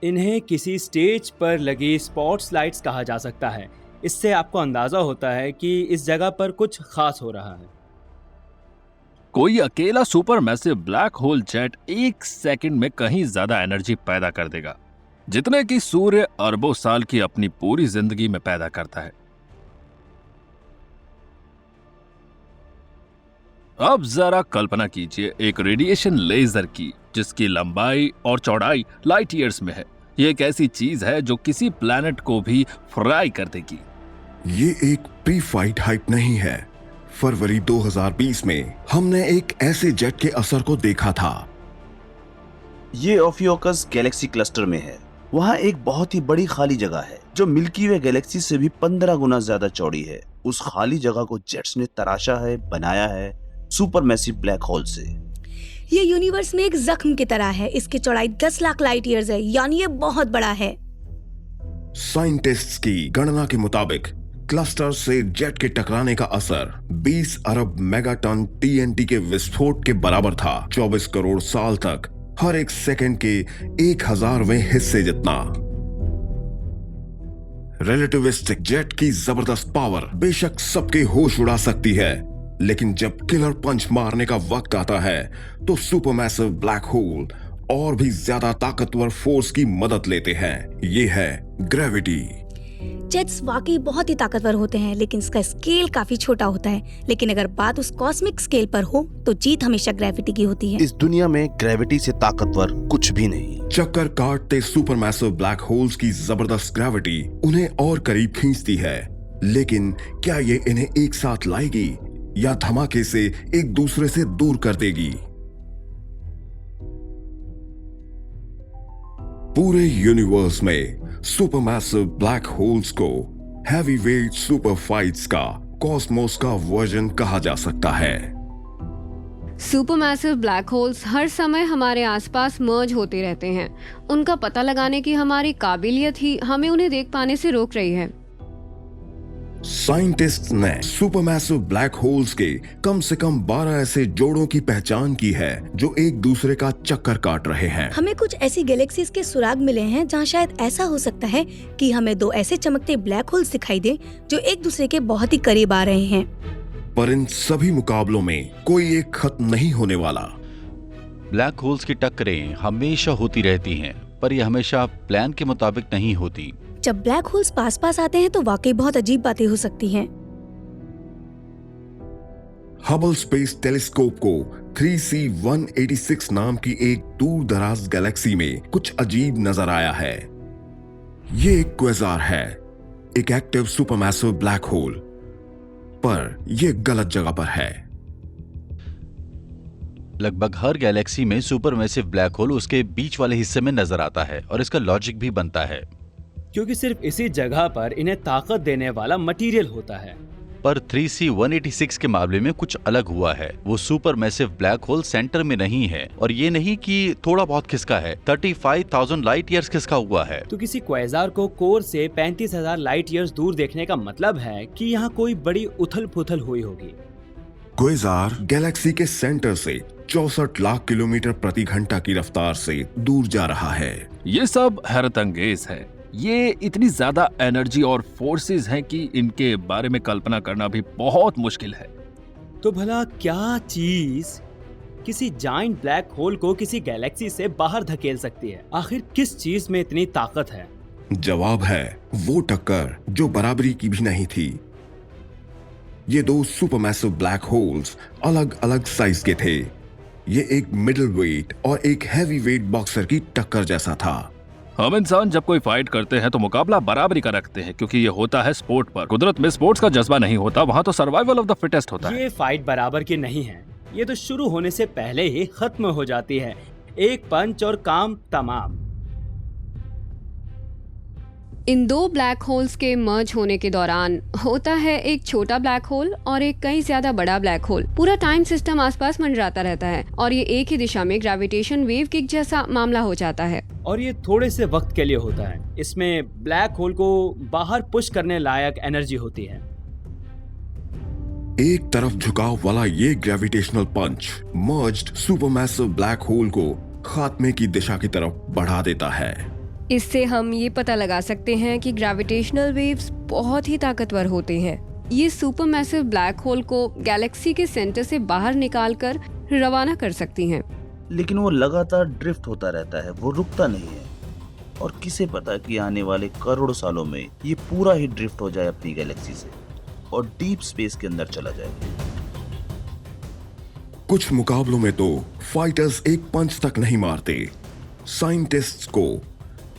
इन्हें किसी स्टेज पर लगी स्पॉट्स लाइट्स कहा जा सकता है। इससे आपको अंदाजा होता है कि इस जगह पर कुछ खास हो रहा है। कोई अकेला supermassive black whole jet 1 second में कहीं ज्यादा एनर्जी पैदा कर देगा जितने कि सूर्य अरबों साल की अपनी पूरी जिंदगी में पैदा करता है। अब जरा कल्पना कीजिए एक रेडिएशन लेजर की जिसकी लंबाई और चौड़ाई लाइट ईयर्स में है। ये एक ऐसी चीज है जो किसी प्लैनेट को भी फ्राई कर देगी। ये एक प्री फाइट हाइप नहीं है। फरवरी 2020 में हमने एक ऐसे जेट के असर को देखा था। ये ओफियोकस गैलेक्सी क्लस्टर में है। वहाँ एक बहुत ही बड़ी खाली जगह है जो मिल्की वे गैलेक्सी से भी 15 गुना ज्यादा चौड़ी है। उस खाली जगह को जेट्स ने तराशा है, बनाया है सुपर मैसिव ब्लैक होल से। ये यूनिवर्स में एक जख्म की तरह है। इसकी चौड़ाई 10 लाख लाइट ईयर्स है, यानी ये बहुत बड़ा है। साइंटिस्ट्स की गणना के मुताबिक क्लस्टर से जेट के टकराने का असर 20 अरब मेगाटन TNT के विस्फोट के बराबर था। 24 करोड़ साल तक हर एक सेकंड के 1000वें हिस्से जितना। रिलेटिविस्टिक जेट की जबरदस्त पावर बेशक सबके होश उड़ा सकती है, लेकिन जब किलर पंच मारने का वक्त आता है तो सुपरमैसिव ब्लैक होल और भी ज्यादा ताकतवर फोर्स की मदद लेते हैं। ये है ग्रेविटी। जेट्स वाकई बहुत ही ताकतवर होते हैं, लेकिन इसका स्केल काफी छोटा होता है। लेकिन अगर बात उस कॉस्मिक स्केल पर हो तो जीत हमेशा ग्रेविटी की होती है। इस दुनिया में ग्रेविटी से ताकतवर कुछ भी नहीं। चक्कर काटते सुपरमैसिव ब्लैक होल्स की जबरदस्त ग्रेविटी उन्हें और करीब खींचती है, लेकिन क्या ये इन्हें एक साथ लाएगी या धमाके से एक दूसरे से दूर कर देगी? पूरे यूनिवर्स में सुपरमैसिव ब्लैक होल्स को हैवीवेट सुपर फाइट्स का कॉस्मोस का वर्जन कहा जा सकता है। सुपरमैसिव ब्लैक होल्स हर समय हमारे आसपास मर्ज होते रहते हैं। उनका पता लगाने की हमारी काबिलियत ही हमें उन्हें देख पाने से रोक रही है। साइंटिस्ट ने सुपरमैसिव ब्लैक होल्स के कम से कम 12 ऐसे जोड़ों की पहचान की है जो एक दूसरे का चक्कर काट रहे हैं। हमें कुछ ऐसी गैलेक्सीज के सुराग मिले हैं जहां शायद ऐसा हो सकता है कि हमें 2 ऐसे चमकते ब्लैक होल्स दिखाई दे जो एक दूसरे के बहुत ही करीब आ रहे हैं। पर इन सभी मुकाबलों में कोई एक खत्म नहीं होने वाला। ब्लैक होल्स की टक्करें हमेशा होती रहती हैं, पर यह हमेशा प्लान के मुताबिक नहीं होती। जब ब्लैक होल्स पास पास आते हैं तो वाकई बहुत अजीब बातें हो सकती हैं। हबल स्पेस टेलीस्कोप को 3C186 नाम की एक दूर दराज गैलेक्सी में कुछ अजीब नजर आया है। ये एक क्वेज़ार है, एक एक्टिव सुपरमैसिव ब्लैक होल, पर यह गलत जगह पर है। लगभग हर गैलेक्सी में सुपरमैसिव ब्लैक होल उसके बीच वाले हिस्से में नजर आता है और इसका लॉजिक भी बनता है, क्योंकि सिर्फ इसी जगह पर इन्हें ताकत देने वाला मटेरियल होता है। पर 3C186 के मामले में कुछ अलग हुआ है। वो सुपरमैसिव ब्लैक होल सेंटर में नहीं है, और ये नहीं कि थोड़ा बहुत खिसका है, 35,000 लाइट ईयर्स खिसका हुआ है। तो किसी क्वेज़ार को कोर से 35,000 लाइट ईयर्स दूर देखने का मतलब है कि यहाँ कोई बड़ी उथल पुथल हुई होगी। क्वेज़ार गैलेक्सी के सेंटर से 64 लाख किलोमीटर प्रति घंटा की रफ्तार से दूर जा रहा है। ये सब हैरतअंगेज है। ये इतनी ज्यादा एनर्जी और फोर्सेस हैं कि इनके बारे में कल्पना करना भी बहुत मुश्किल है। तो भला क्या चीज किसी जाइंट ब्लैक होल को किसी गैलेक्सी से बाहर धकेल सकती है? आखिर किस चीज में इतनी ताकत है? जवाब है वो टक्कर जो बराबरी की भी नहीं थी। ये 2 सुपरमैसिव ब्लैक होल्स अलग अलग साइज के थे। ये एक मिडिल वेट और एक हैवी वेट बॉक्सर की टक्कर जैसा था। हम इंसान जब कोई फाइट करते हैं तो मुकाबला बराबरी का रखते हैं, क्योंकि ये होता है स्पोर्ट पर। कुदरत में स्पोर्ट्स का जज्बा नहीं होता, वहाँ तो सर्वाइवल ऑफ द फिटेस्ट होता है। ये फाइट बराबर की नहीं है, ये तो शुरू होने से पहले ही खत्म हो जाती है। एक पंच और काम तमाम। इन 2 ब्लैक होल्स के मर्ज होने के दौरान होता है एक छोटा ब्लैक होल और एक कहीं ज्यादा बड़ा ब्लैक होल। पूरा टाइम सिस्टम आसपास मंडराता रहता है और ये एक ही दिशा में ग्रेविटेशन वेव किक जैसा मामला हो जाता है। और ये थोड़े से वक्त के लिए होता है। इसमें ब्लैक होल को बाहर पुश करने लायक एनर्जी होती है। एक तरफ झुकाव वाला ये ग्रेविटेशनल पंच मर्ज्ड सुपरमैसिव ब्लैक होल को खात्मे की दिशा की तरफ बढ़ा देता है। इससे हम ये पता लगा सकते हैं कि ग्रेविटेशनल वेव्स बहुत ही ताकतवर होते हैं। ये सुपरमैसिव ब्लैक होल को गैलेक्सी के सेंटर से बाहर निकालकर रवाना कर सकती हैं। लेकिन वो लगातार ड्रिफ्ट होता रहता है, वो रुकता नहीं है। और किसे पता कि आने वाले करोड़ों सालों में ये पूरा ही ड्रिफ्ट हो जाए अपनी गैलेक्सी से और डीप स्पेस के अंदर चला जाए। कुछ मुकाबलों में तो फाइटर्स एक पंच तक नहीं मारते। साइंटिस्ट्स को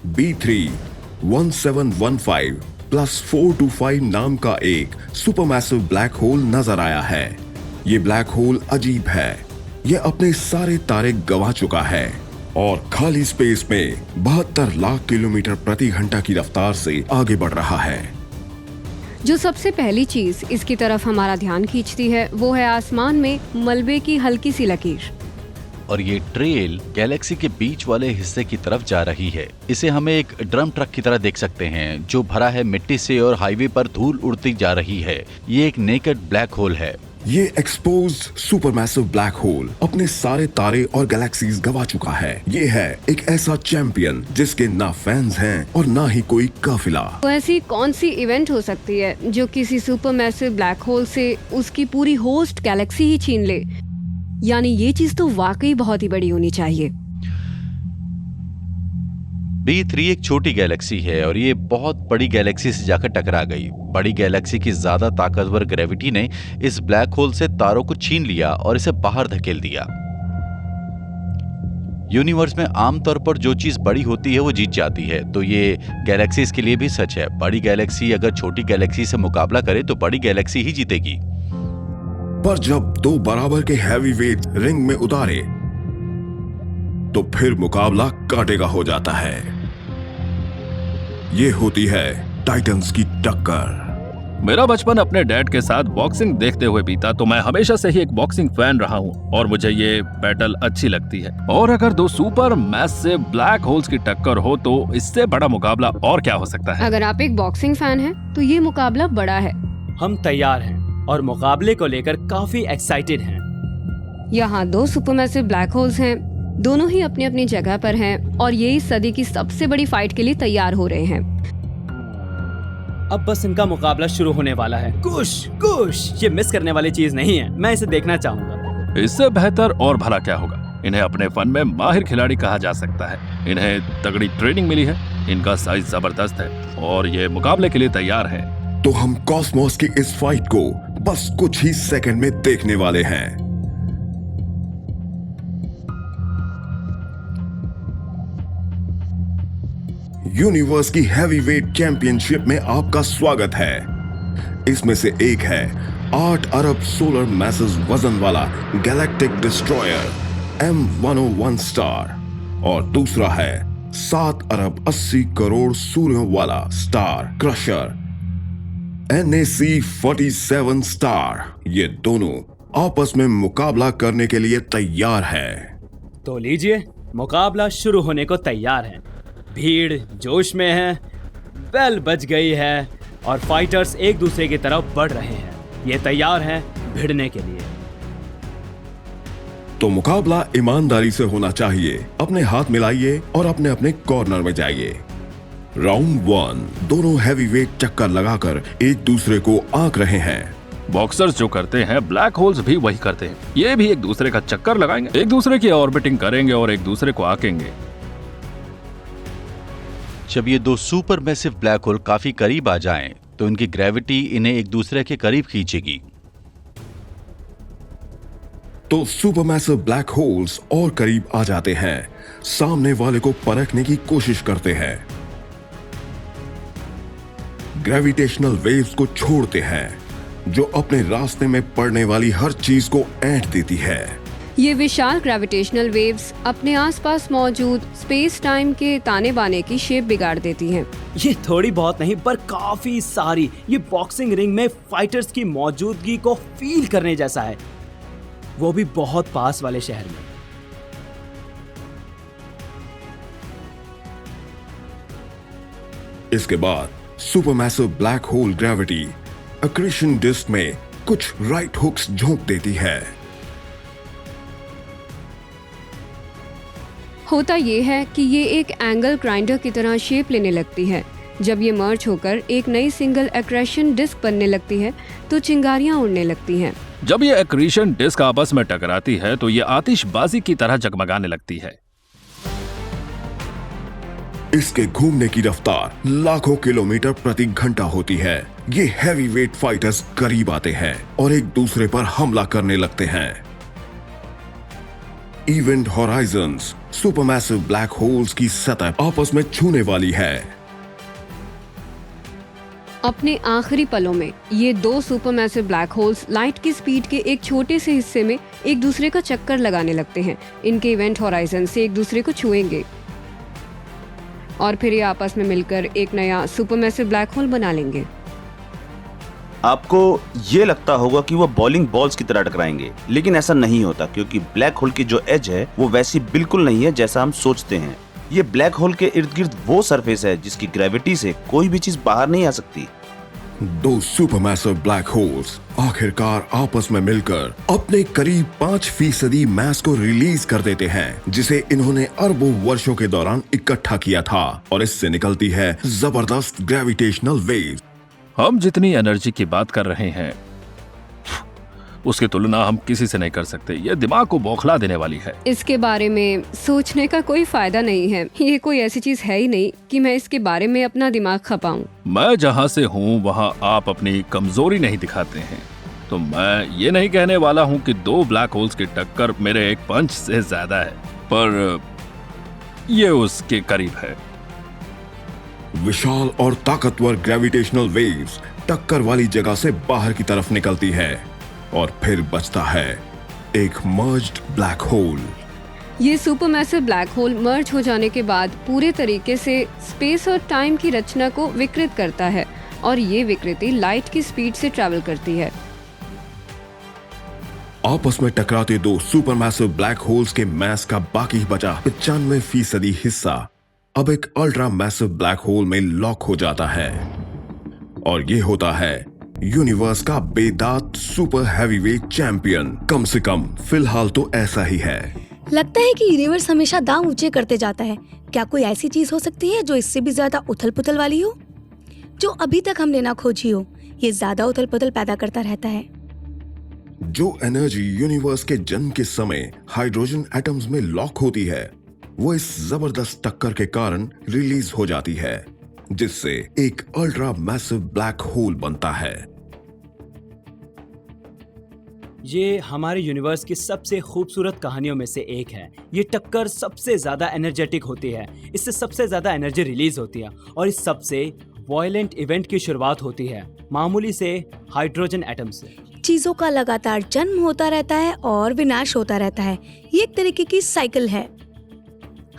B31715+425 नाम का एक सुपरमैसिव ब्लैक होल नजर आया है। ये ब्लैक होल अजीब है। ये अपने सारे तारे गंवा चुका है। और खाली स्पेस में 72 लाख किलोमीटर प्रति घंटा की रफ्तार से आगे बढ़ रहा है। जो सबसे पहली चीज इसकी तरफ हमारा ध्यान खींचती है वो है आसमान में मलबे की हल्की सी लकीर। और ये ट्रेल गैलेक्सी के बीच वाले हिस्से की तरफ जा रही है। इसे हमें एक ड्रम ट्रक की तरह देख सकते हैं जो भरा है मिट्टी से और हाईवे पर धूल उड़ती जा रही है। ये एक नेकेड ब्लैक होल है। ये एक्सपोज्ड सुपरमैसिव ब्लैक होल अपने सारे तारे और गैलेक्सीज गवा चुका है। ये है एक ऐसा चैंपियन जिसके ना फैंस हैं और ना ही कोई काफिला। तो ऐसी कौन सी इवेंट हो सकती है जो किसी सुपरमैसिव ब्लैक होल से उसकी पूरी होस्ट गैलेक्सी ही छीन ले? यानी ये चीज तो वाकई बहुत ही बड़ी होनी चाहिए। B3 एक छोटी गैलेक्सी है और ये बहुत बड़ी गैलेक्सी से जाकर टकरा गई। बड़ी गैलेक्सी की ज्यादा ताकतवर ग्रेविटी ने इस ब्लैक होल से तारों को छीन लिया और इसे बाहर धकेल दिया। यूनिवर्स में आमतौर पर जो चीज बड़ी होती है वो जीत जाती है, तो ये गैलेक्सीज के लिए भी सच है। बड़ी गैलेक्सी अगर छोटी गैलेक्सी से मुकाबला करे तो बड़ी गैलेक्सी ही जीतेगी। पर जब दो बराबर के हैवी वेट रिंग में उतारे तो फिर मुकाबला कांटे का हो जाता है। ये होती है टाइटंस की टक्कर। मेरा बचपन अपने डैड के साथ बॉक्सिंग देखते हुए बीता, तो मैं हमेशा से ही एक बॉक्सिंग फैन रहा हूँ और मुझे ये बैटल अच्छी लगती है। और अगर दो सुपर मैसिव ब्लैक होल्स की टक्कर हो तो इससे बड़ा मुकाबला और क्या हो सकता है। अगर आप एक बॉक्सिंग फैन हैं तो ये मुकाबला बड़ा है। हम तैयार हैं और मुकाबले को लेकर काफी एक्साइटेड हैं। यहाँ दो सुपरमैसिव ब्लैक होल्स हैं, दोनों ही अपनी अपनी जगह पर हैं और ये इस सदी की सबसे बड़ी फाइट के लिए तैयार हो रहे हैं। अब बस इनका मुकाबला शुरू होने वाला है। कुश ये मिस करने वाली चीज नहीं है, मैं इसे देखना चाहूंगा। इससे बेहतर और भला क्या होगा। इन्हें अपने फन में माहिर खिलाड़ी कहा जा सकता है। इन्हें तगड़ी ट्रेनिंग मिली है, इनका साइज जबरदस्त है और ये मुकाबले के लिए तैयार है। तो हम कॉस्मोस की इस फाइट को बस कुछ ही सेकंड में देखने वाले हैं। यूनिवर्स की हैवीवेट चैंपियनशिप में आपका स्वागत है। इसमें से एक है 8 अरब सोलर मैसेज वजन वाला गैलेक्टिक डिस्ट्रॉयर M101 स्टार और दूसरा है 7 अरब 80 करोड़ सूर्यों वाला स्टार क्रशर NAC-47 स्टार। ये दोनों आपस में मुकाबला करने के लिए तैयार है। तो लीजिए, मुकाबला शुरू होने को तैयार है। भीड़ जोश में है, बेल बज गई है और फाइटर्स एक दूसरे की तरफ बढ़ रहे हैं। ये तैयार हैं भिड़ने के लिए। तो मुकाबला ईमानदारी से होना चाहिए। अपने हाथ मिलाइए और अपने अपने कॉर्नर में जाइए। राउंड 1, दोनों हैवीवेट चक्कर लगाकर एक दूसरे को आंक रहे हैं। बॉक्सर्स जो करते हैं ब्लैक होल्स भी वही करते हैं। ये भी एक दूसरे का चक्कर लगाएंगे, एक दूसरे की ऑर्बिटिंग करेंगे और एक दूसरे को आंकेंगे। जब ये दो सुपर मैसिव ब्लैक होल काफी करीब आ जाएं, तो इनकी ग्रेविटी इन्हें एक दूसरे के करीब खींचेगी। तो सुपरमैसिव ब्लैक होल्स और करीब आ जाते हैं, सामने वाले को परखने की कोशिश करते हैं, ग्रेविटेशनल वेव्स को छोड़ते हैं जो अपने रास्ते में पड़ने वाली हर चीज को ऐंठ देती है। ये विशाल ग्रेविटेशनल वेव्स अपने आसपास मौजूद स्पेस टाइम के ताने बाने की शेप बिगाड़ देती हैं। ये थोड़ी बहुत नहीं पर काफी सारी। ये बॉक्सिंग रिंग में फाइटर्स की मौजूदगी को फील करने जैसा है, वो भी बहुत पास वाले शहर में। इसके बाद supermassive black hole gravity accretion disc में कुछ राइट हुक्स झोंक देती है। होता ये है कि ये एक एंगल ग्राइंडर की तरह शेप लेने लगती है। जब ये मर्ज होकर एक नई सिंगल एक्रेशन डिस्क बनने लगती है तो चिंगारियां उड़ने लगती हैं। जब ये एक्रीशन डिस्क आपस में टकराती है तो ये आतिशबाजी की तरह जगमगाने लगती है। इसके घूमने की रफ्तार लाखों किलोमीटर प्रति घंटा होती है। ये हैवीवेट फाइटर्स करीब आते हैं और एक दूसरे पर हमला करने लगते हैं। Event horizons supermassive black holes की सतह आपस में छूने वाली है। अपने आखिरी पलों में ये दो सुपरमैसिव ब्लैक होल्स लाइट की स्पीड के एक छोटे से हिस्से में एक दूसरे का चक्कर लगाने लगते हैं। इनके इवेंट होराइजन से एक दूसरे को छुएंगे और फिर ये आपस में मिलकर एक नया सुपरमैसिव ब्लैक होल बना लेंगे। आपको ये लगता होगा कि वो बॉलिंग बॉल्स की तरह टकराएंगे, लेकिन ऐसा नहीं होता क्योंकि ब्लैक होल की जो एज है वो वैसी बिल्कुल नहीं है जैसा हम सोचते हैं। ये ब्लैक होल के इर्द गिर्द वो सरफेस है जिसकी ग्रेविटी से कोई भी चीज बाहर नहीं आ सकती। दो सुपरमैसिव ब्लैक होल्स आखिरकार आपस में मिलकर अपने करीब 5% मास को रिलीज कर देते हैं, जिसे इन्होंने अरबों वर्षों के दौरान इकट्ठा किया था, और इससे निकलती है जबरदस्त ग्रेविटेशनल वेव। हम जितनी एनर्जी की बात कर रहे हैं उसकी तुलना हम किसी से नहीं कर सकते। यह दिमाग को बौखला देने वाली है। इसके बारे में सोचने का कोई फायदा नहीं है। ये कोई ऐसी चीज है ही नहीं कि मैं इसके बारे में अपना दिमाग खपाऊं। मैं जहाँ से हूँ वहाँ आप अपनी कमजोरी नहीं दिखाते हैं, तो मैं ये नहीं कहने वाला हूँ कि दो ब्लैक होल्स की टक्कर मेरे एक पंच से ज्यादा है, पर ये उसके करीब है। विशाल और ताकतवर ग्रेविटेशनल वेव्स टक्कर वाली जगह से बाहर की तरफ निकलती है और फिर बचता है एक मर्ज्ड ब्लैक होल। ये सुपरमैसिव ब्लैक होल मर्ज हो जाने के बाद पूरे तरीके से स्पेस और टाइम की रचना को विकृत करता है और ये विकृति लाइट की स्पीड से ट्रैवल करती है। आपस में टकराते दो सुपरमैसिव ब्लैक होल्स के मास का बाकी बचा 95% हिस्सा अब एक अल्ट्रा मैसिव ब्लैक होल में लॉक हो जाता है, और ये होता है यूनिवर्स का बेदात सुपर हैवीवेट चैंपियन। कम से कम फिलहाल तो ऐसा ही है। लगता है कि यूनिवर्स हमेशा दांव ऊंचे करते जाता है। क्या कोई ऐसी चीज हो सकती है जो इससे भी ज्यादा उथल पुथल वाली हो, जो अभी तक हमने ना खोजी हो? ये ज्यादा उथल पुथल पैदा करता रहता है। जो एनर्जी यूनिवर्स के जन्म के समय हाइड्रोजन एटम्स में लॉक होती है, वो इस जबरदस्त टक्कर के कारण रिलीज हो जाती है, जिससे एक अल्ट्रा मैसिव ब्लैक होल बनता है। ये हमारे यूनिवर्स की सबसे खूबसूरत कहानियों में से एक है। ये टक्कर सबसे ज्यादा एनर्जेटिक होती है, इससे सबसे ज्यादा एनर्जी रिलीज होती है और इस सबसे वायलेंट इवेंट की शुरुआत होती है मामूली से हाइड्रोजन एटम से। चीजों का लगातार जन्म होता रहता है और विनाश होता रहता है। ये एक तरीके की साइकिल है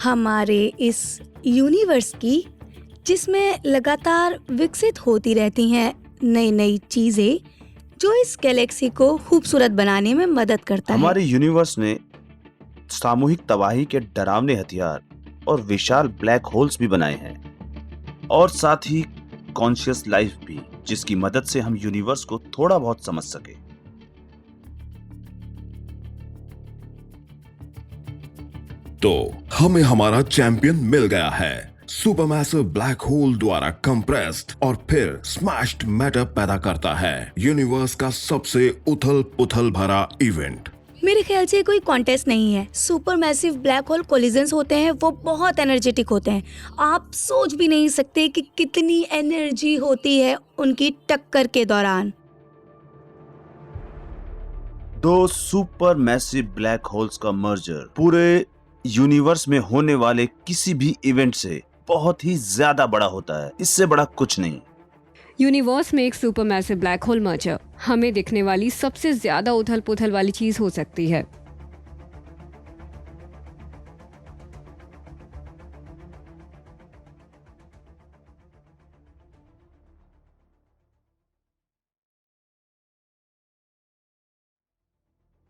हमारे इस यूनिवर्स की, जिसमें लगातार विकसित होती रहती हैं नई नई चीजें जो इस गैलेक्सी को खूबसूरत बनाने में मदद करता है। हमारे यूनिवर्स ने सामूहिक तबाही के डरावने हथियार और विशाल ब्लैक होल्स भी बनाए हैं, और साथ ही कॉन्शियस लाइफ भी, जिसकी मदद से हम यूनिवर्स को थोड़ा बहुत समझ सके। तो हमें हमारा चैंपियन मिल गया है, सुपरमैसिव ब्लैक होल द्वारा कंप्रेस्ड और फिर स्मैश्ड मैटर पैदा करता है यूनिवर्स का सबसे उथल पुथल भरा इवेंट। मेरे ख्याल से कोई कॉन्टेस्ट नहीं है। सुपरमैसिव ब्लैक होल कोलिजन्स होते हैं, वो बहुत एनर्जेटिक होते हैं। आप सोच भी नहीं सकते कि कितनी एनर्जी होती है उनकी टक्कर के दौरान। दो सुपर मैसिव ब्लैक होल्स का मर्जर पूरे यूनिवर्स में होने वाले किसी भी इवेंट से बहुत ही ज्यादा बड़ा होता है। इससे बड़ा कुछ नहीं। यूनिवर्स में एक सुपरमैसिव ब्लैक होल मर्जर हमें दिखने वाली सबसे ज्यादा उथल पुथल वाली चीज हो सकती है।